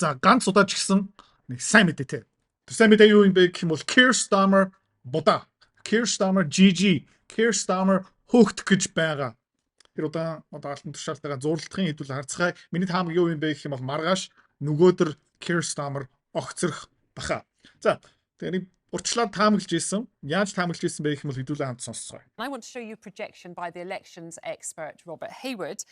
За ганц удаа ч гэсэн нэг сайн мэдээ те. Тэр сайн мэдээ юу юм бэ гэх юм бол Keir Starmer будаа. Keir Starmer GG. Keir Starmer хөөгдөх гэж байгаа. Тэр одоо алтан тушаалтайгаа зурлалтын хэдүүл харцгаая. Миний таамаг юу юм бэ гэх юм бол маргааш нөгөөдөр Keir Starmer огцрох баха. За тэгээд урчлаад таамаглаж ийсэн. Яаж таамаглаж ийсэн бэ гэх юм бол хэдүүлээ хамт сонсцгоё. I want to show you projection by the elections expert Robert Hayward.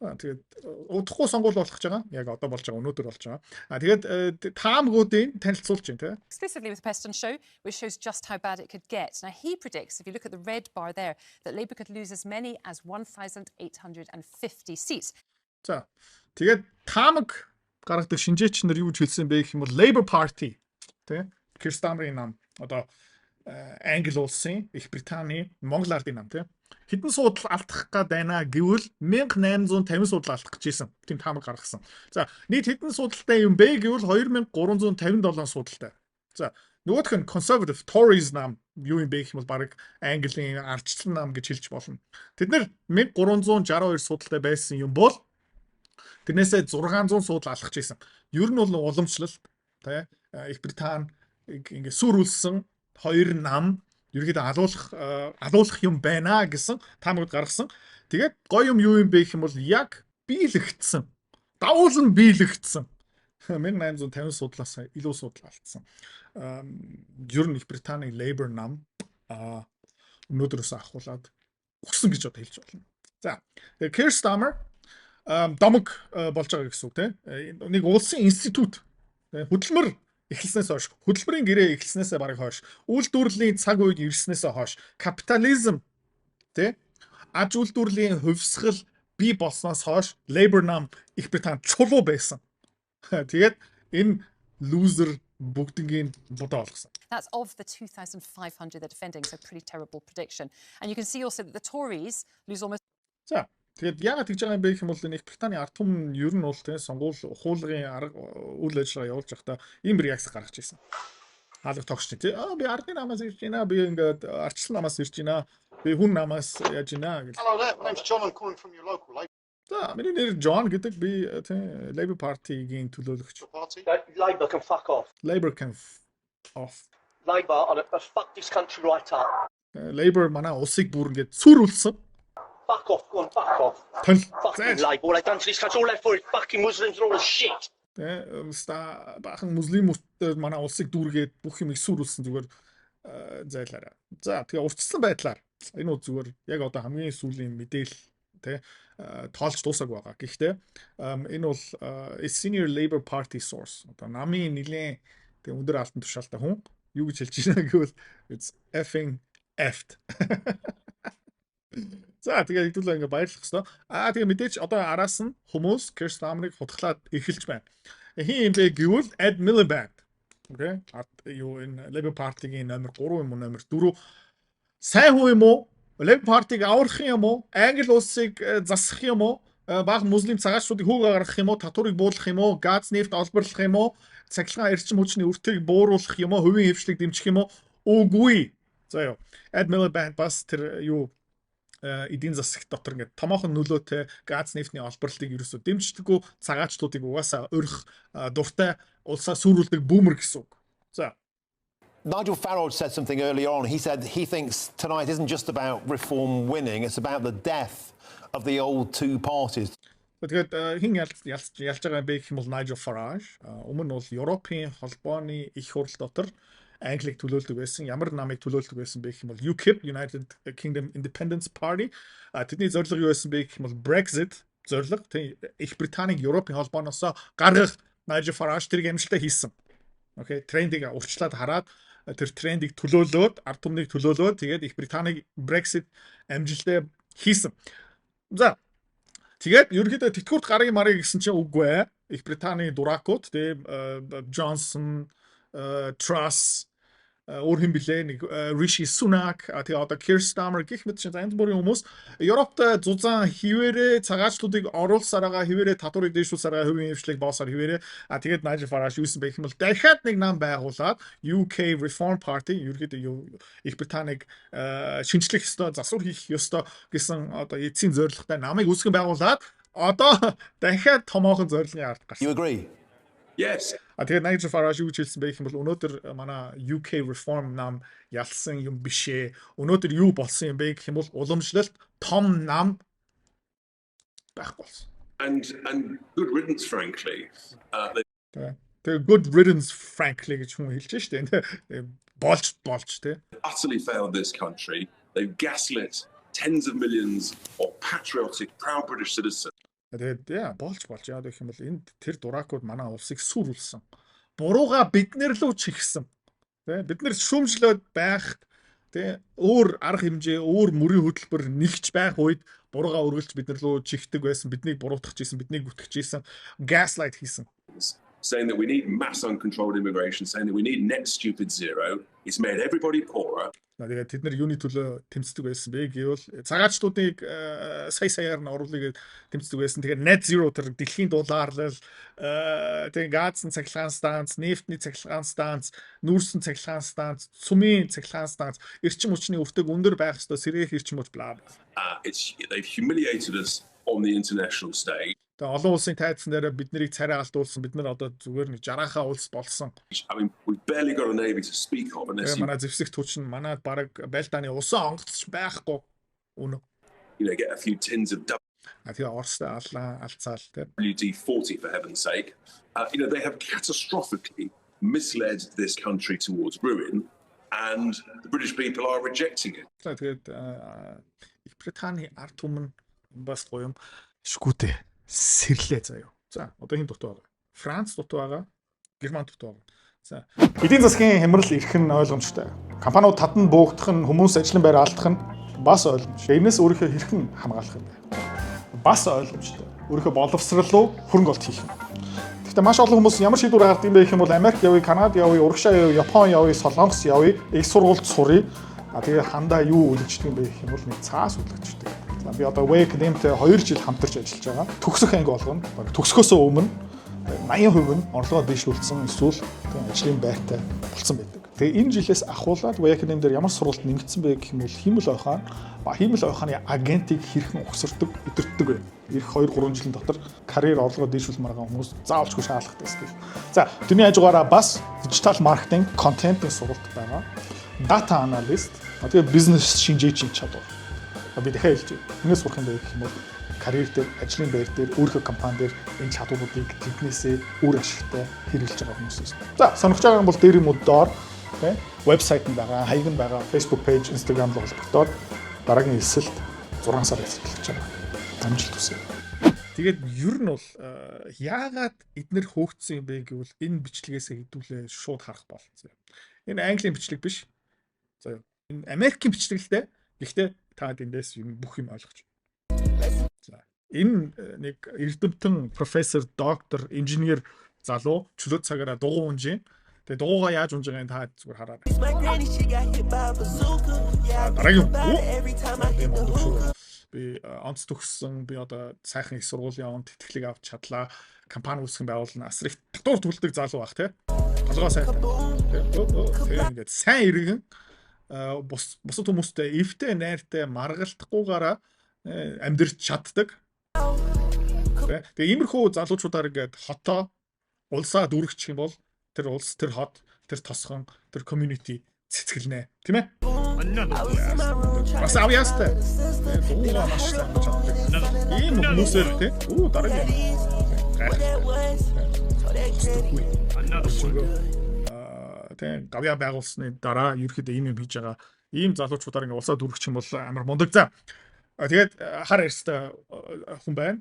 Тэгээд удахгүй сонгуул болох гэж байгаа. Яг одоо болж байгаа, өнөөдөр болж байгаа. Тэгээд таамгуудыг танилцуулж байна, тэ. Exclusively with Peston Show, which shows just how bad it could get. Now he predicts, if you look at the red bar there, that Labour could lose as many as 1,850 seats. За тэгээд таамаг гаргадаг шинжээч нар юу гэж хэлсэн бэ гэх юм бол Labour Party, тэ. Keir Starmer-ийн нам одоо Англи улсын, Их Британий, Монгол ардын нам, тэ. Хэдэн суудлал алдах гээд байна гэвэл 1850 суудлал алдах гэж ийсэн. Тийм таамаг гаргасан. За, нийт хэдэн суудлалтай юм бэ гэвэл 2357 суудлалтай. За, нөгөөх нь conservative Tories нам юу юм бэ гэх юм бол баг Английн ардчлал нам гэж хэлж болно. Тэд нэр 1362 суудлалтай байсан юм бол тэрнээсээ 600 суудлал алхаж ийсэн. Ер нь бол уламжлалт, тэ. Их Британи ингээ сүрүүлсэн хоёр нам ерөөдөө алуулах юм байна гэсэн таамагд гаргасан. Тэгээд гоё юм юу юм бэ гэх юм бол яг биелэгдсэн. Давуулан биелэгдсэн. 1850 судлаас илүү судал алдсан. Ер нь Их Британий Labour нам өнөөдрөөс ахуулаад өгсөн гэж одоо хэлж болно. За, Keir Starmer домог болж байгаа гэсэн үг тийм. Нэг улсын институт хөдөлмөр эхэлснээс хойш, хөдөлмөрийн гэрээ эхэлснээс бараг хойш, үйлдвэрлэлийн цаг үед ирснээс хойш, капитализм тэ аж үйлдвэрлэлийн хувьсгал бий болсноос хойш Labour нам Их Британи чулуу байсан. Тэгээд энэ loser бүгднийг бодоо олгосон. That's of the 2,500 they're defending, so pretty terrible prediction. And you can see also that the Tories lose almost. За тэгээд яагаад тэгж байгаа юм бэ гэх юм бол энэ Их Британий ард түмэн ер нь бол тийм сонгуул ухуулгын арга үйл ажиллагаа явуулж байхдаа ийм реакц гаргаж ирсэн. Хаалга тогч тий. Би ардын намаас ирж байна. Би ингээд арчлал намаас ирж байна. Би хүн намаас яаж байна гэж. Hello there. My name's John. I'm calling from your local Labour. За миний нэр John гэдэг би тийм Labour Party-гийн төлөөлөгч. Labour can fuck off. Labour can off. Labour on a fuck this country right up. Labour манай улсыг бүр ингээд сүрүүлсэн. Fuck off, go on, fuck off. Fucking Labour, all they've done to this country, all they're for is fucking Muslims and all this shit. Бахан муслимууд манай улсыг дүүргээд бүх юм их сүрүүлсэн зүгээр зайлаарай. За тэгээ урьдчилсан байдлаар энэ уу зүгээр яг одоо хамгийн сүүлийн мэдээлэл тэ тоолж дуусаагүй байгаа. Гэхдээ энэ бол senior Labour Party source. Одоо намын нэлээд тэг өндөр алтан тушаалтай хүн юу гэж хэлж байна гэвэл it's effing effed. За тэгээ хэдүүлээ ингээ баярлах хэвээр. Тэгээ мэдээч одоо араас нь хүмүүс Keir Starmer-ыг хутглаад эхэлж байна. Хин юм бэ гэвэл Ed Miliband. Окей. Юу энэ Labour Party-гийн номер 3 юм уу номер 4 сайн хүн юм уу? Labour Party-г аврах юм уу? Англи улсыг засах юм уу? Баг муслим цагаачдыг хүүг гаргах юм уу? Татварыг буулгах юм уу? Газ нефт олборлох юм уу? Цахилгаан эрчим хүчний өртгийг бууруулах юм уу? Хувийн хвшлийг дэмжих юм уу? Үгүй. За ёо. Ed Miliband бас тэр юу эдийн засаг дотор ингээд томоохон нөлөөтэй газ нефтний олборлтыг ерөөсөө дэмждэггүй цагаачлуудыг угаасаа өрх дуртай улсаа сүрүүлдэг бүүмер гэсэн үг. За. Nigel Farage said something earlier on. He said he thinks tonight isn't just about reform winning, it's about the death of the old two parties. Тэгээд хин ялж байгаа юм бэ гэх юм бол Nigel Farage. Өмнө нь бол Европын холбооны их хурл дотор Англиг төлөөлдөг байсан. Ямар намыг төлөөлдөг байсан бэ гэх юм бол UKIP, United Kingdom Independence Party. Тэдний зорилго юу байсан бэ гэх юм бол Brexit зорилго. Их Британиг Европын холбооноос гаргах Nigel Farage тэр гэмшилтэд хийсэн. Окей, трендийг урьдчилаад хараад тэр трендийг төлөөлөөд, ард түмнийг төлөөлөөд тэгээд Их Британиг Brexit амжилттай хийсэн. За. Тэгээд ерөнхийдөө тэтгэврт гарыг марыг гэсэн чинь үгүй ээ. Их Британий дуракууд Johnson, Truss өөр хэм билээ нэг Rishi Sunak тэгээ одоо Keir Starmer гэх мэт чинь янз бүрийн хүмүүс Европт зузаан хിവэрэ цагаачлуудыг оруулсараа хിവэрэ татварыг дэвшүүлсараа хувийн хвшлийг боосоор хിവэрэ тэгээд Nigel Farage юусэн бэ гэх юм бол дахиад нэг нам байгуулад UK Reform Party ерөөдөө Их Британиг шинжлэх ёстой засвар хийх ёстой гэсэн одоо эцсийн зорилготой намыг үүсгэн байгуулад одоо дахиад томоохон зорилгын ард гарсан. You agree? Yes. Тэгээд Nigel Farage юу гэж хэлсэн бэ гэх юм бол өнөөдөр манай UK reform нам ялсан юм бишээ. Өнөөдөр юу болсон юм бэ гэх юм бол уламжлалт том нам байхгүй болсон. And good riddance, frankly. Тэгээд good riddance frankly гэж хүн хэлж штэ. Болж тий. Utterly failed this country. They've gaslit tens of millions of patriotic, proud British citizens. Тэгээд болж яа гэх юм бол энд тэр дуракууд манай улсыг сүрүүлсэн. Бурууга биднэр лөө чихсэн. Тэ бид нэр шүүмжлээд байх тэ өөр арга хэмжээ, өөр мөрийн хөтөлбөр нэгж байх үед бурууга өргөлж биднэр лөө чихдэг байсан, биднийг буруутгах гэсэн, биднийг үтгэж ийсэн, gaslight хийсэн. Saying that we need mass uncontrolled immigration, saying that we need net stupid zero. It's made everybody poorer. Тэгээд тэд нар юуны төлөө тэмцдэг байсан бэ гэвэл цагаачдуудыг саяар нь оруулъя гэж тэмцдэг байсан. Тэгээд net zero тэр дэлхийн дулаарлал тэгээд газын цахилгаан станц, нефтний цахилгаан станц, нүүрсийн цахилгаан станц, цумын цахилгаан станц, эрчим хүчний өвтөг өндөр байх ёстой, сэргээх эрчим хүч бла. They've humiliated us on the international stage. Тэгээд олон улсын тайцсан дээр бид нарыг царай алдуулсан. Бид нар одоо зүгээр нэг жарахаа улс болсон. I mean, we've barely got a navy to speak of unless you Манай зэвсэг түвшин манай баг байлдааны усан онгоцч байхгүй. Үнэ. get a few tins of Тэгээ Оростой алцаал тий. WD-40 for heaven's sake. They have catastrophically misled this country towards ruin, and the British people are rejecting it. Тэгээд Их Британий ард түмэн бас гоём шгүүтэй сэрлээ заяа. За одоо хин дутуу байгаа. Франц дутуу байгаа. Герман дутуу байгаа. За эдийн засгийн хямрал ирэх нь ойлгомжтой. Компаниуд татан буугдах нь, хүмүүс ажлын байр алдах нь бас ойлгомжтой. Энэс өөрийнхөө хэрхэн хамгаалах юм бэ? Бас ойлгомжтой. Өөрийнхөө боловсрал руу хөрөнгө олт хийх юм. Гэхдээ маш олон хүмүүс ямар шийдвэр гаргад юм бэ гэх юм бол Америк явъя, Канада явъя, Урагшаа явъя, Япон явъя, Солонгос явъя, их сургуульд суръя. Тэгээ хандаа юу үлдчихдэг юм бэ гэх юм бол нэг цаас үлдчихдэг. Би одоо Way Academy-тэй 2 жил хамтарч ажиллаж байгаа. Төгсөх анги болгоно. Төгсөхөөсөө өмнө 80% нь орлогоо дэвшүүлсэн эсвэл ажлын байртай болсон байдаг. Тэгээ энэ жилээс ахуулаад Way Academy дээр ямар сургалт нэгдсэн бэ гэх юм бол хиймэл ойхоо хиймэл ойхооны агентыг хэрхэн ухсардаг, өдөртдөг вэ? Ирэх 2-3 жилийн дотор карьер орлогоо дэвшүүлэх маргаан хүмүүс заавалчгүй шаардлагатай эсвэл. За тэрний хажуугаараа бас digital marketing, content-ийн сургалт байгаа. Data analyst, тэгээ бизнес шинжээчийн чадвар. Би дахиад хэлж байна. Энэс сурах юм байх юм бол карьер дээр, ажлын байр дээр, өөрийнхөө компани дээр энэ чадваруудыг тэднээсээ үр ашигтай хэрэгжилж байгаа хүмүүс. За, сонирхож байгаа юм бол дээр юм уу доор тий вебсайт нь байгаа, хаяг нь байгаа, Facebook page, Instagram руу холбогдоод дараагийн эсэлт 6 сар эсэлтэлж байгаа. Амжилт хүсье. Тэгээд ер нь бол яагаад эднэр хөөгдсөн юм бэ гэвэл энэ бичлэгээс хэдүүлээ шууд харах болсон. Энэ Английн бичлэг биш. За, энэ Америкийн бичлэг л дээ. Гэхдээ та эндээс юм бүх юм ойлгож байна. За энэ нэг эрдэмтэн, профессор, доктор, инженер залуу чөлөө цагаараа дугуй унжин. Тэгээ дугуйгаа яаж унж байгааг та зүгээр хараад байна. Би онц төгссөн, би одоо сайхан их сургуулийн онд тэтгэлэг авч чадлаа. Компани үүсгэн байгуулна. Асар их татвар төлдөг залуу бах тий. Толгой сайтай. Тэгээ ингээд сайн иргэн бусад хүмүүстэй эвтэй найртай маргалтахгүйгаараа амьдрч чаддаг. Тэгээ иймэрхүү залуучуудаар ингээд хотоо улсаа дүүргэх юм бол тэр улс, тэр хот, тэр тосгон, тэр community цэцгэлнэ, тийм ээ? Бас авьяастай. Дуугаа маш сайн чаддаг. Ийм хүмүүсээр тий. Дараагийн. Тэг гавья байгуулсны дараа ерөөхдөө ийм юм хийж байгаа. Ийм залуучуудаар ингээ улсаа дүүргэх юм бол амар мундаг. За. Тэгээд хар эрстэй хүн байна.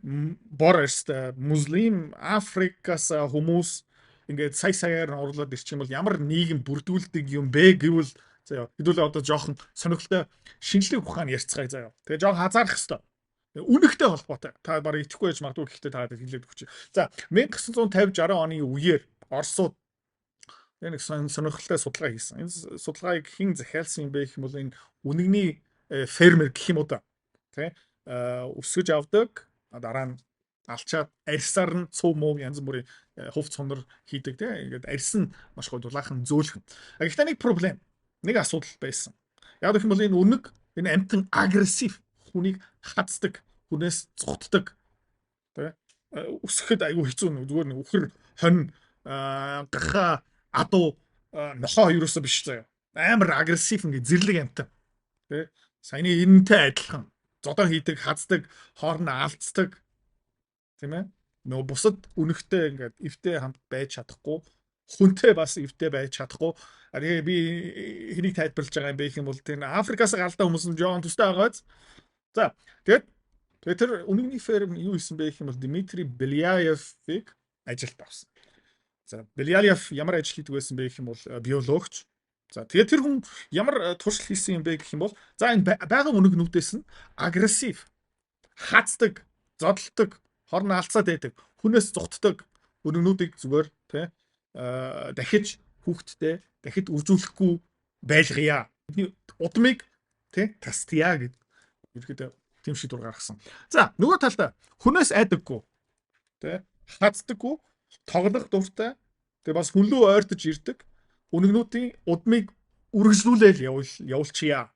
Бор эрстэй муслим Африкаас хүмүүс ингээд саяар орлоод ирчих юм бол ямар нийгэм бүрдүүлдэг юм бэ гэвэл заяа хэдүүлээ одоо жоохон сонирхолтой шинжлэх ухаан ярьцгаая заяа. Тэгээ жоохон хазаарах хэвээр. Үнэхтэй холбоотой. Та барыг итгэхгүй байж магадгүй гэхдээ та хэлээд өгч. За 1950-60 оны үеэр Оросууд нэг сонирхолтой судалгаа хийсэн. Энэ судалгааг хэн захиалсан юм бэ гэх юм бол энэ үнэгний фермер гэх юм уу та. Тэ өсгөж авдаг дараа нь алчаад арьсаар нь цув муу янз бүрийн хувц хонор хийдэг тийм ингээд арьс нь маш гоё дулаахан зөөлхөн. Гэхдээ нэг проблем, нэг асуудал байсан. Яг гэх юм бол энэ үнэг, энэ амтан агрессив, хүнийг хацдаг, хүнээс цухтдаг. Тийм өсгөхөд айгүй хэцүү нэг зүгээр нэг үхэр хонь гахаа адуу нохоо юусоо биш заяа. Амар агрессив ингээ зэрлэг амтан. Тэ саяны энэнтэй адилхан зодоо хийдэг, хаздаг, хоорондоо алдцдаг. Тийм ээ. Нөгөө бусад үнэхтэй ингээд эвтэй хамт байж чадахгүй, хүнтэй бас эвтэй байж чадахгүй. Тэгээ би хэнийг тайлбарлаж байгаа юм бэ гэх юм бол тийм Африкаас галдаа хүмүүс нь жоон төстэй байгааз. За тэгээд тэр үнэний ферм юу хийсэн бэ гэх юм бол Дмитрий Беляевыг ажилд авсан. За Беляев ямар ажил хийдэг байсан бэ гэх юм бол биологч. За тэгээд тэр хүн ямар туршил хийсэн юм бэ гэх юм бол за энэ байгаа үнэгнүүдээс нь агрессив, хацдаг, зодтолдог, хорн алцаад байдаг, хүнээс зугтдаг үнэгнүүдийг зүгээр тий дахиж хүүхдтэй дахид үржүүлэхгүй байлгая. Бидний удмыг тий тастия гэдэг ерөөдөө тийм шийдвэр гаргасан. За нөгөө талдаа хүнээс айдаггүй тий хацдаггүй, тоглох дуртай, тэгээ бас хүн лөө ойртож ирдэг үнэгнүүдийн удмыг үргэлжлүүлээл явуулчихъя.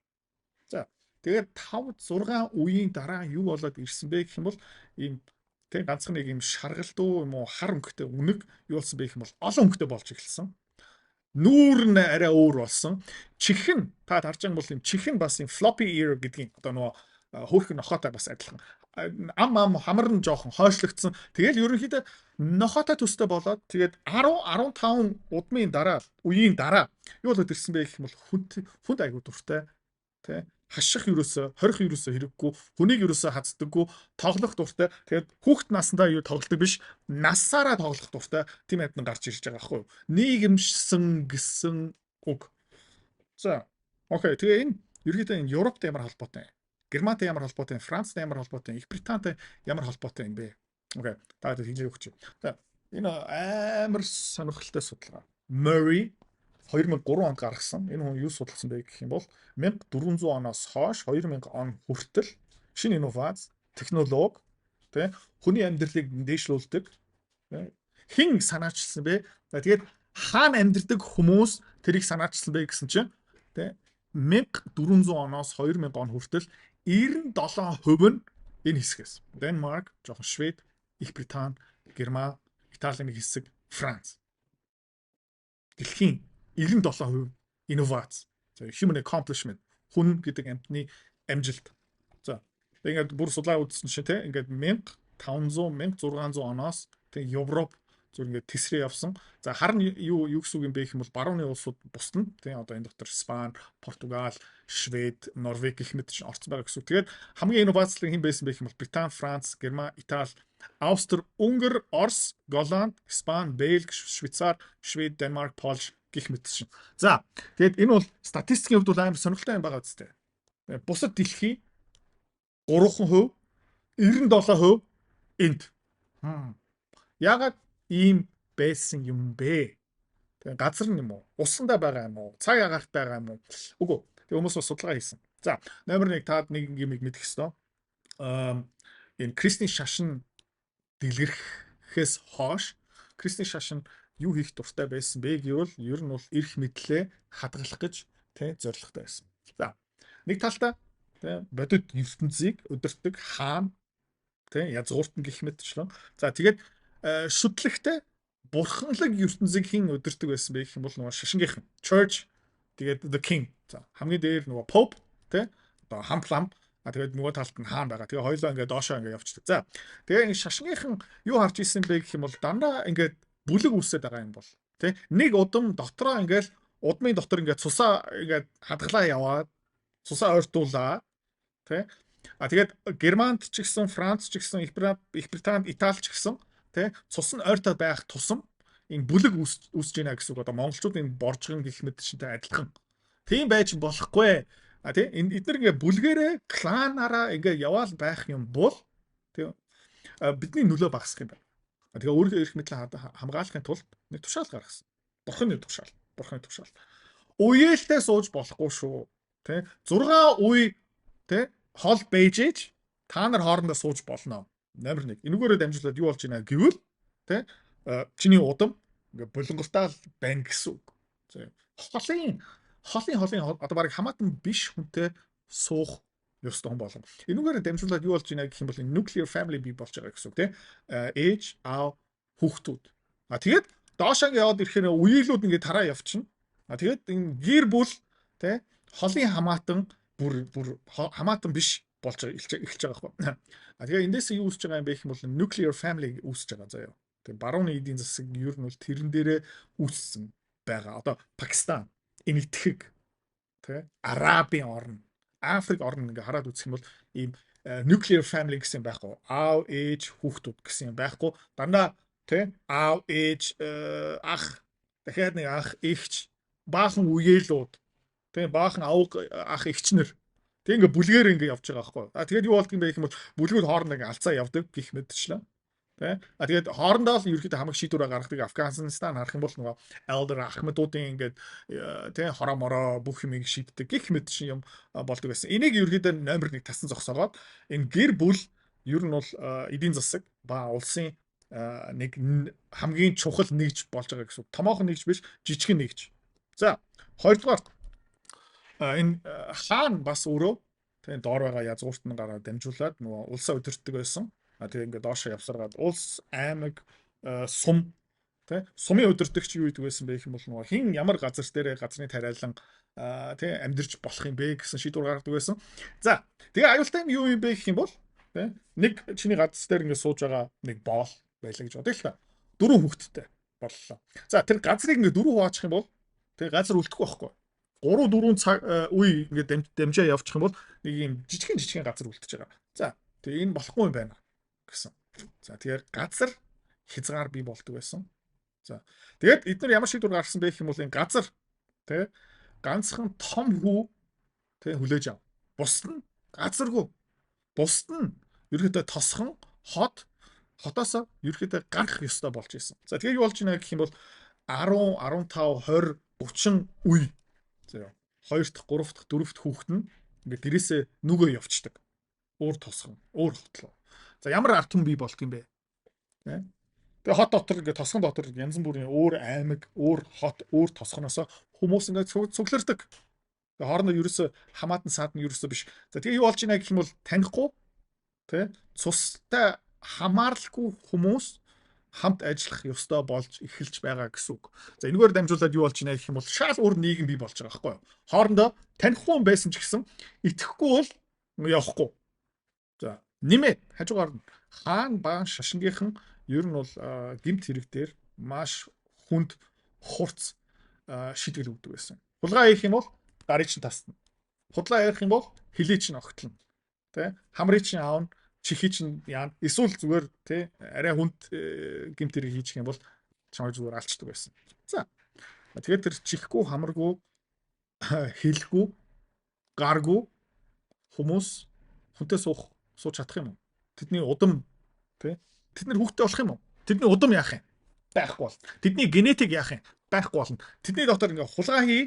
За тэгээд 5 6 үеийн дараа юу болоод ирсэн бэ гэх юм бол ийм тэг ганцхан нэг юм шаргалдуу юм уу хар өнгөтэй үнэг юу болсон бэ гэх юм бол олон өнгөтэй болж эхэлсэн. Нүүр нь арай өөр болсон. Чихэн та харж байгаа бол юм чихэн бас юм floppy ear гэдгийг одоо нөгөө хөөрхөн нохоотой бас адилхан. Ам хамар нь жоохон хойшлогдсон. Тэгэл ерөнхийдөө нохоотой төстэй болоод тэгээд 10 15 удмын дараа үеийн дараа юу болоод ирсэн бэ гэх юм бол хүнд айгуу дуртай тий хаших юусоо хорих юусоо хэрэггүй хүнийг юусоо хацдаггүй тоглох дуртай тэгээд хүүхэд наснда юу тоглодог биш насаараа тоглох дуртай тийм амтан гарч ирж байгаа байхгүй юу нийгэмшсэн гэсэн үг. За окей тэгээ энэ ерөнхийдөө энэ Европт ямар холбоотой Германтай ямар холбоотой Францтай ямар холбоотой Их Британтай ямар холбоотой юм бэ? Окей та хэлээ өгч. За энэ амар сонирхолтой судалгаа Murray 2003 онд гаргасан. Энэ хүн юу судалсан бэ гэх юм бол 1400 оноос хойш 2000 он хүртэл шинэ инновац, технологи, тэ хүний амьдралыг дээшлүүлдэг. Хэн санаачилсан бэ? Тэгээд хаана амьдардаг хүмүүс тэрийг санаачилсан бэ гэсэн чинь тэ 1400 оноос 2000 он хүртэл 97% нь энэ хэсгээс. Денмарк, жоохон Швед, Их Британи, Герман, Италийн нэг хэсэг, Франц. Дэлхийн 97% инновац. За human accomplishment хүн гэдэг амтны амжилт. За ингээд бүр судлаа үзсэн чинь те ингээд 1500 1600 оноос тэг Европ зүр ингээд тесрээ явсан. За харин юу гэсэн үг юм бэ гэх юм бол барууны улсууд бусд нь те одоо энэ дотор Испани, Португал, Швед, Норвег гэх мэт чинь орцсон байгаа гэсэн үг. Тэгээд хамгийн инновацлог хэн байсан бэ гэх юм бол Британи, Франц, Герман, Итали, Австри, Унгар, Орос, Голланд, Испани, Бельги, Швейцар, Швед, Денмарк, Польш гэх мэт чинь. За тэгээд энэ бол статистикийн хувьд бол амар сонирхолтой юм байгаа үстэй. Бусад дэлхий 3%, 97% энд. Ягаад ийм байсан юм бэ? Тэгээд газар нь юм уу? Усандаа байгаа юм уу? Цаг агаарт байгаа юм уу? Үгүй. Тэгээд хүмүүс бас судалгаа хийсэн. За, номер 1 таад нэг юм мэдэх ёстой. Энэ Кристийн шашин дэлгэрхээс хойш Кристийн шашин юу хийх дуртай байсан бэ гэвэл ер нь бол эрх мэдлээ хадгалах гэж тий зорилготой байсан. За, нэг талдаа тий бодит ертөнцийг өдөртөг хаан тий язгууртан гэх мэтчлэн. За, тэгээд шүтлэгтэй бурханлаг ертөнцийг хэн өдөртөг байсан бэ гэх юм бол нөгөө шашингийнхан church тэгээд the king. За, хамгийн дээр нөгөө pope тий одоо хамплам тэгээд нөгөө талд нь хаан байгаа. Тэгээ хоёулаа ингээд доошоо ингээд явчихдаг. За, тэгээ энэ шашингийнхан юу харж исэн бэ гэх юм бол дандаа ингээд бүлэг үүсээд байгаа юм бол тий нэг удам дотроо ингээл удмын дотор ингээд цусаа ингээд хадгалаа яваад цусаа ойртуулаа тий тэгээд Германд ч гэсэн Франц ч гэсэн Их Британд Итали ч гэсэн тий цус нь ойртоод байх тусам энэ бүлэг үүсэж байна гэсэн үг. Одоо монголчууд энэ боржгон гэх мэт шинтэй адилхан тийм байж болохгүй тий эдгээр ингээд бүлгэрээ кланаараа ингээд яваал байх юм бол тий бидний нөлөө багасах юм байна. Тэгээ өөрийнхөө эрх мэдлээ хамгаалахын тулд нэг тушаал гаргасан. Бурханы тушаал. Үеэлтэй сууж болохгүй шүү. Тэ 6 үе тэ хол бэжэж та нар хоорондоо сууж болно. Номер 1. Энэгээрээ дамжуулаад юу болж байна гэвэл тэ чиний удам ингээ булангалтаа байна гэсэн үг. Холын одоо баг хамаатан биш хүнтэй суух ёстой хүн болон. Энүүгээр дамжуулаад юу болж байна гэх юм бол nuclear family бий болж байгаа гэсэн үг тийм ээж аав хүүхдүүд. А тэгээд доошоо яваад ирэхээр үеилүүд ингээд тараа явчихна. Тэгээд энэ гэр бүл тий холын хамаатан бүр хамаатан биш болж эхэлж байгаа байхгүй. Тэгээ эндээс юу үүсэж байгаа юм бэ гэх юм бол nuclear family үүсэж байгаа заяа. Тэгээ барууны эдийн засаг ер нь бол тэрэн дээрээ үүссэн байгаа. Одоо Пакистан, Энэтхэг, тий Арабын орн, Африк орн ингээ хараад үзэх юм бол ийм nuclear family гэсэн байхгүй. Аав, ээж, хүүхдүүд гэсэн юм байхгүй. Дандаа тий аав, ээж, ах, дахиад нэг ах, эгч, баахан үеэлүүд, тий баахан ах эгчнэр. Тэг ингээ бүлгээр ингээ явж байгаа байхгүй. Тэгээд юу болдго юм бэ гэх юм бол бүлгүүд хоорондоо ингээ алцаа явдаг гэх мэтчлээ. Тэ. Тэгээд хоорондоо л ерөөхдөө хамаг шийдвэрээ гаргадаг Афганистан харах юм бол нөгөө Elder Ahmed-уудын ингээд тэ хороо мороо бүх юмыг шийддэг гэх мэт шиг юм болдог байсан. Энийг ерөөхдөө номер 1 тасан зогсоогоод энэ гэр бүл ер нь бол эдийн засаг ба улсын нэг хамгийн чухал нэгж болж байгаа гэсэн. Томоохон нэгж биш, жижигхэн нэгж. За, хоёрдугаар энэ хаан бас өөрөө тэгээ доор байгаа язгуурт нь гараад дамжуулаад нөгөө улсаа өдөртдөг байсан. Тэгээ ингээд доошоо явсараад улс, аймаг, сум тий сумын өдөртөгч юу гэдэг байсан бэ гэх юм бол нөгөө хин ямар газар дээр газрын тариалан тий амьдэрч болох юм бэ гэсэн шийдвэр гаргадаг байсан. За тэгээ аюултай юм юу юм бэ гэх юм бол тий нэг чиний газар дээр ингээд сууж байгаа нэг боол байлаа гэж бодъё л та. 4 хүүхэдтэй боллоо. За тэр газрыг ингээд 4 хуваачих юм бол тэгээ газар үлдэхгүй байхгүй. 3-4 цаг үе ингээд дамжаа явчих юм бол нэг юм жижигхэн газар үлдчихэж байгаа. За тэгээ энэ болохгүй юм байна гэсэн. За тэгэхээр газар хязгаар бий болдог байсан. За тэгээд эдгээр ямар шийдвэр гаргасан бэ гэх юм бол энэ газар тий ганцхан том хүү тий хүлээж ав. Бусд нь газаргүй. Бусд нь ерөөдөө тосхон хотоосоо ерөөдөө гарах ёстой болж исэн. За тэгээд юу болж байна гэх юм бол 10, 15, 20, 30 үе. За 2 дахь, 3 дахь, 4 дахь хүүхэд нь ингээд дээрээсээ нүгөө явцдаг. Өөр тосхон, өөр хотлоо. За ямар арт хүн бий болт юм бэ? Тэгээ хот дотор ингээд тосгон дотор янз бүрийн өөр аймаг, өөр хот, өөр тосгоноосоо хүмүүс ингээд цуглардаг. Тэгээ хоорондоо ерөөсө хамаатан саадны ерөөсө биш. За тэгээ юу болж байна гэх юм бол танихгүй тий цустай хамааралгүй хүмүүс хамт ажиллах ёстой болж эхэлж байгаа гэсэн үг. За энэгээр дамжуулаад юу болж байна гэх юм бол шал өөр нийгэм бий болж байгаа байхгүй юу? Хоорондоо танихгүй байсан ч гэсэн итгэхгүй бол явахгүй. За нэмээд хажуугаар нь хаан ба шашингийнхан ер нь бол гэмт хэрэг дээр маш хүнд хурц шийтгэл өгдөг байсан. Хулгай хийх юм бол гарыг чинь тасна. Худлаа ярих юм бол хилээ чинь огтлно. Тэ хамрыг чинь аавна, чихий чинь яа. Эсвэл зүгээр тэ арай хүнд гэмт хэрэг хийчих юм бол чамайг зүгээр алчдаг байсан. За тэгээд тэр чихгүй, хамаргүй, хилгүй, гаргүй хүмүүс хүнтэй сууж чадах юм уу? Тэдний удам тий тэд нар хүүхдтэй болох юм уу? Тэдний удам яах юм? Байхгүй бол. Тэдний генетик яах юм? Байхгүй болно. Тэдний дотор ингээ хулгай хий,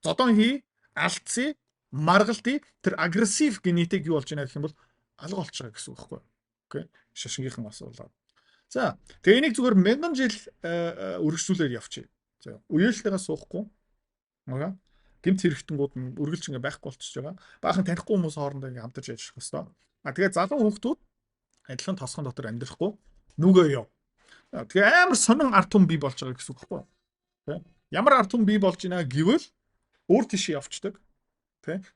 зодон хий, алдцээ, маргалтыг тэр агрессив генетик юу болж байна гэх юм бол алга болж байгаа гэсэн үг байхгүй юу? Окей. Шашингийнхан асуулаа. За, тэгээ энийг зүгээр 1000 жил үргэлжлүүлээд явчих. За, үеэлтэйгээ суухгүй. Мага. Гэмт хэрэгтэнгүүд нь үргэлж ингээ байхгүй болчихж байгаа. Баахан танихгүй хүмүүс хоорондоо ингээ хамтарч ажиллах хэвээр. Тэгээ залуу хүүхдүүд адилхан тосгон дотор амьдрахгүй нүгөө яв. Тэгээ амар сонин арт хүн бий болж байгаа гэсэн үг байхгүй юу? Ямар арт хүн бий болж байна гэвэл өөр тийш явцдаг.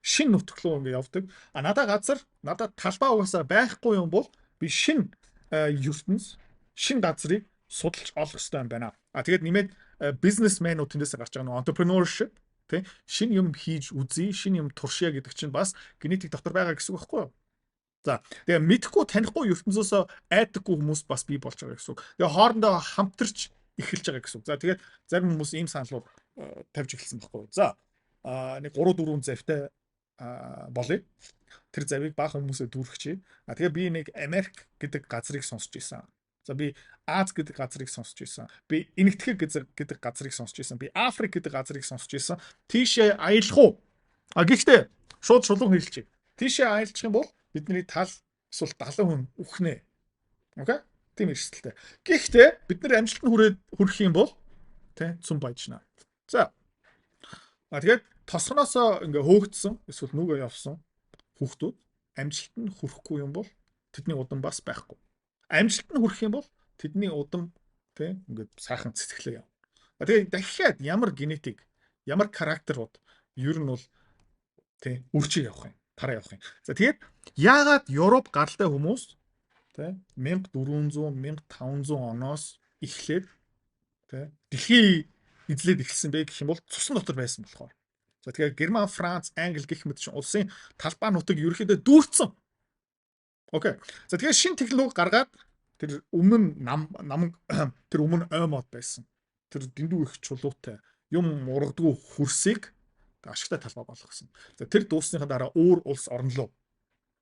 Шин нутглуу ингээ явдаг. Надад газар, надад талбай угаасаа байхгүй юм бол би шин ертөнц, шин газрыг судалж олох хэрэгтэй юм байна. Тэгээд нэмээд бизнесмэнүүд тэндээс гарч байгаа нэг entrepreneurship шин юм хийж үзье, шин юм туршия гэдэг чинь бас генетик дотор байгаа гэсэн үг байхгүй юу? За тэгээ мэдхгүй танихгүй ертөнцөөсөө айдаггүй хүмүүс бас бий болж байгаа гэсэн үг. Тэгээ хоорондоо хамтарч эхэлж байгаа гэсэн үг. За тэгээд зарим хүмүүс ийм саналууд тавьж эхэлсэн байхгүй юу? За нэг 3-4 завтай болъё. Тэр завыг баахан хүмүүсээ дүүргчээ. Тэгээ би нэг Америк гэдэг газрыг сонсч ийсэн. За би Аз гэдэг газрыг сонсч ийсэн. Би Энэтхэг гэдэг газрыг сонсч ийсэн. Би Африк гэдэг газрыг сонсч ийсэн. Тийшээ аялах уу? Гэхдээ шууд шулуун хэлчихье. Тийшээ аялчих юм бол бидний тал эсвэл 70 хүн үхнэ. Окей? Тийм эрсдэлтэй. Гэхдээ бид нар амжилтанд хүрэх юм бол цүм баяжна. За. Тэгээд тосгоноосоо ингээ хөөгдсөн эсвэл нүгөө явсан хүүхдүүд амжилтанд хүрэхгүй юм бол тэдний удам бас байхгүй. Амжилтанд хүрэх юм бол тэдний удам ингээд сайхан цэцгэлээ яв. Тэгээ дахиад ямар генетик, ямар характерууд ер нь бол тий үрчиг явах юм, тараа явах юм. За тэгээд яагаад Европ гаралтай хүмүүс тий 1400 1500 оноос эхлээд тий дэлхий эзлээд эхэлсэн бэ гэх юм бол цусан дотор байсан болохоор. За тэгэхээр Герман, Франц, Англи гэх мэт чинь улсын талбай нутаг ерөөхдөө дүүрсэн. Окей. За тэгэхээр шин технологи гаргаад тэр өмнө намаг тэр өмнө оймод байсан. Тэр дэндүү их чулуутай юм ургадгүй хөрсийг ашигтай талбай болгосон. За тэр дууссныхаа дараа өөр улс орн руу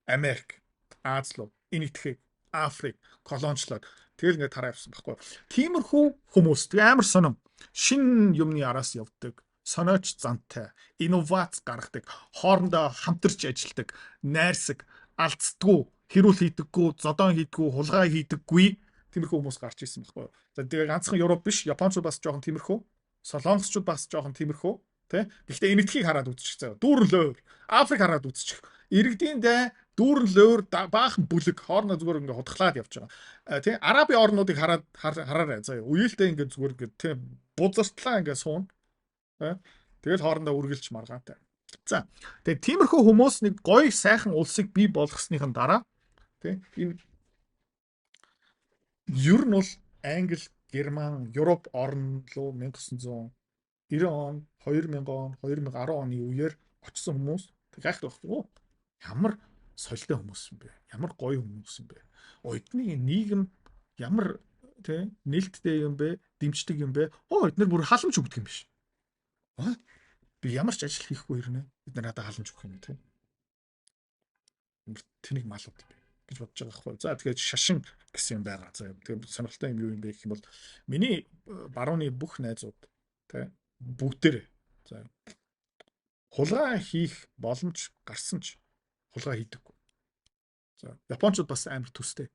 Америк, Аз руу, Энэтхэг, Африк, колоничлоод тэгэл ингээд тараа явсан байхгүй. Тиймэрхүү хүмүүс тэг амар сонирм шин юмны араас явдаг, сониоч зантай, инновац гаргадаг, хоорондоо хамтарч ажилладаг, найрсаг, алдцдаггүй, хэрүүл хийдэггүй, зодон хийдэггүй, хулгай хийдэггүй тиймэрхүү хүмүүс гарч ирсэн байхгүй. За тэгээ ганцхан Европ биш, Япончууд бас жоохон тиймэрхүү, Солонгосчууд бас жоохон тиймэрхүү, тий? Гэхдээ Энэтхийг хараад үзчих заяа. Дүүрэн лөөр, Африк хараад үзчих. Иргэдийн дай дүүрэн лөөр баахан бүлэг хоорондоо зүгээр ингээд худгалаад явж байгаа. Тий? Арабын орнуудыг хараарай заяа. Үеэлтэй ингээд зүгээр ингээд тий бузартлаа ингээд суун. Тэгэл хоорондоо үргэлж маргаатай. За тэгээ тиймэрхүү хүмүүс нэг гоё сайхан улсыг бий болгосныхын дараа тий энэ ер нь бол Англи, Герман, Европ орн руу 1990 он, 2000 он, 2010 оны үеэр очсон хүмүүс гайхдаг байхгүй юу? Ямар солитой хүмүүс юм бэ? Ямар гоё хүмүүс юм бэ? Эдний нийгэм ямар тий нээлттэй юм бэ? Дэмждэг юм бэ? Эднэр бүр халамж өгдөг юм биш. Би ямар ч ажил хийхгүй ирнэ. Бид надад халамж өгөх юм тий. Тэнийг малууд би гэж бодож байгаа байхгүй. За тэгээд шашин гэсэн юм байгаа. За тэгээд сонирхолтой юм юу юм бэ гэх юм бол миний барууны бүх найзууд тий бүгдээр за хулгай хийх боломж гарсан ч хулгай хийдэггүй. За Япончууд бас амар төстэй.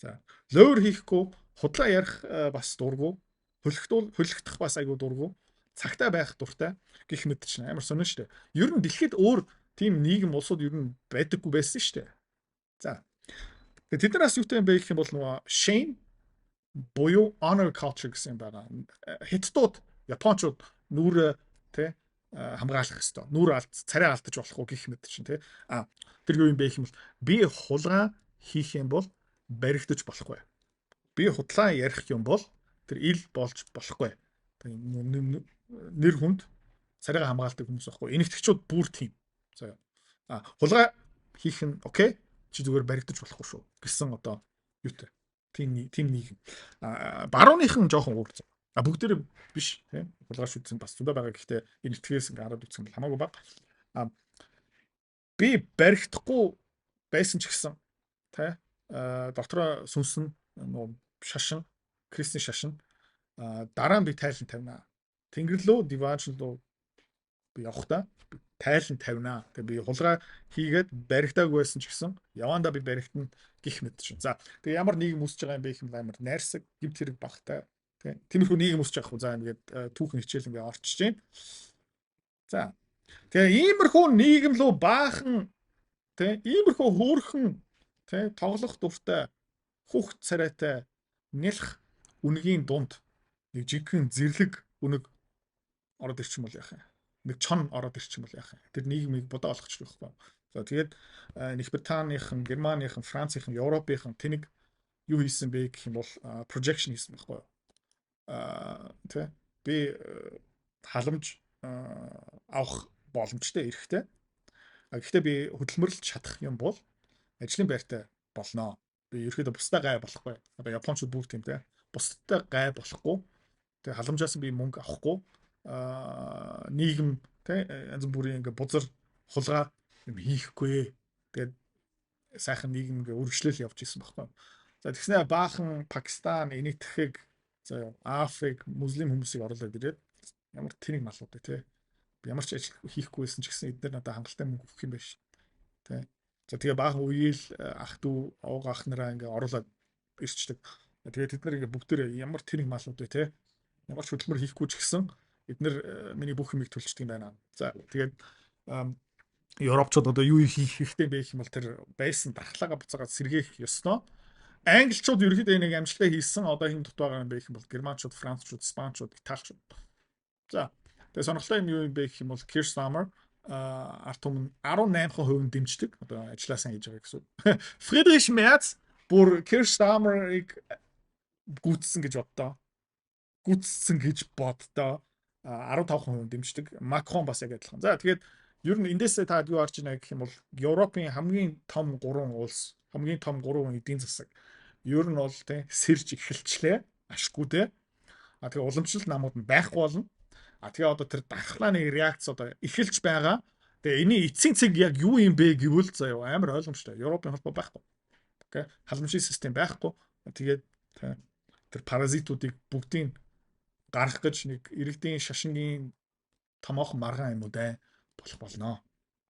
За лөөр хийхгүй, худлаа ярих бас дурггүй, хөлөгдөх бас айгүй дурггүй. Цагтаа байх дуртай гэх мэт чинь амар сонир штэ. Ер нь дэлхийд өөр тийм нийгэм улсууд ер нь байдаггүй байсан штэ. За. Тэгээд тэднээс юутай юм бэ гэх юм бол нөгөө shame буюу honor culture гэсэн юм байна. Хятадууд, Япончууд нүрэ тэ хамгаалах хэвээр. Нүрэ царай алдаж болохгүй гэх мэт чинь тэ. Тэр юу юм бэ гэх юм бол би хулгай хийх юм бол баригдаж болохгүй. Би худлаа ярих юм бол тэр ил болж болохгүй. Нэр хүнд царайгаа хамгаалдаг хүмүүс байхгүй. Энэтхэгчүүд бүр тийм. За. Хулгай хийх нь окей. Чи зүгээр баригдаж болохгүй шүү гэсэн одоо юутай. Тийм нийгэм. Барууныхан жоохон өөр зав. Бүгдээр биш тийм. Хулгай шүтсэн бас зөндөө байгаа. Гэхдээ энэтхгээс ингээ хараад үзсэн бол хамаагүй бага. Би баригдахгүй байсан ч гэсэн тий дотроо сүнсэн нөө шашин, крестийн шашин дараа нь би тайлан тавина. Тэнгэрлөө диваажлуу би явахдаа тайлан тавина. Тэгээ би хулгай хийгээд баригдаагүй байсан ч гэсэн явандаа би баригдана гих мэт чинь. За тэгээ ямар нийгэм үсэж байгаа юм бэ гэх юм амар найрсаг, гэмт хэрэг багтай. Тэ тиймэрхүү нийгэм үсэж байгаа хөө за ингээд түүхэн хичээл ингээд орчиж байна. За тэгээ иймэрхүү нийгэм лөө баахан тэ иймэрхүү хөөрхөн тэ тоглох дуртай, хүүхд царайтай, нялх үнгийн дунд нэг жинхэнэ зэрлэг үнэг ороод ирчих юм бол яах юм? Нэг чон ороод ирчих юм бол яах юм? Тэр нийгмийг бодоо олгочих байхгүй. За тэгээд Их Британийн, Германийн, Францын, Европын тэнийг юу хийсэн бэ гэх юм бол projection хийсэн байхгүй. Тэ би халамж авах боломжтой эрэхтэй. Гэхдээ би хөдөлмөрлөж чадах юм бол ажлын байртай болно. Би ерөөдөө бусдаа гай болохгүй. Одоо Япончууд бүр тийм тэ. Бусдаа гай болохгүй. Тэгээ халамжаас би мөнгө авахгүй. Нийгэм тэ янз бүрийн ингээ бузар хулгай юм хийхгүй. Тэгээд сайхан нийгэм ингээ үргэлжлэл явж исэн баггүй. За тэгснэ баахан Пакистан, Энэтхэг, за Африк, муслим хүмүүсийг оруулаад ирээд ямар тэнэг малууд тэ. Би ямар ч ажил хийхгүйсэн ч гэсэн эдгээр надад хангалттай мөнгө өгөх юм биш. Тэ. За тэгээ баахан үеэл ах дүү, овго ах нараа ингээ оруулаад ирчдэг. Тэгээд тэд нар ингээ бүгдээр ямар тэнэг малууд вэ тэ. Ямар ч хөдөлмөр хийхгүй ч гэсэн эдгээр миний бүх юмыг төлчдөг юм байна. За тэгээд Европчууд одоо юу хийх хэрэгтэй бэ гэх юм бол тэр байсан дархлаагаа буцаагаад сэргээх ёстой. англичууд ерөөхдөө нэг амжилтаа хийсэн одоо хин дут байгаа юм бэ гэх юм бол германчууд, францчууд, испанчууд, италичууд. За тэгээ сонирхолтой юм юу юм бэ гэх юм бол Keir Starmer арт өмнө 18% дэмждэг. Одоо ажилласаа хийж байгаа гэсэн. Friedrich Merz бүр Keir Starmer-ыг гүйтсэн гэж боддоо. Гүйтсэн гэж боддоо 15% дэмждэг. Macron бас яг адилхан. За тэгээд ер нь эндээсээ та юу харж байна гэх юм бол Европын хамгийн том 3 улс, хамгийн том 3 эдийн засаг ер нь бол тий сэрж эхэлчлээ. Ашгүй дээ. Тэгээ уламжлалт намууд нь байхгүй болно. Тэгээ одоо тэр дархлааны реакц одоо эхэлж байгаа. Тэгээ энэний эцсийн цэг яг юу юм бэ гэвэл заяа амар ойлгомжтой. Европын холбоо байхгүй. Окей. Халамжийн систем байхгүй. Тэгээд тэр паразитуудыг бүгдийг гарах гэж нэг иргэдийн шашингийн томоохон маргаан юм уу дээ болох болно.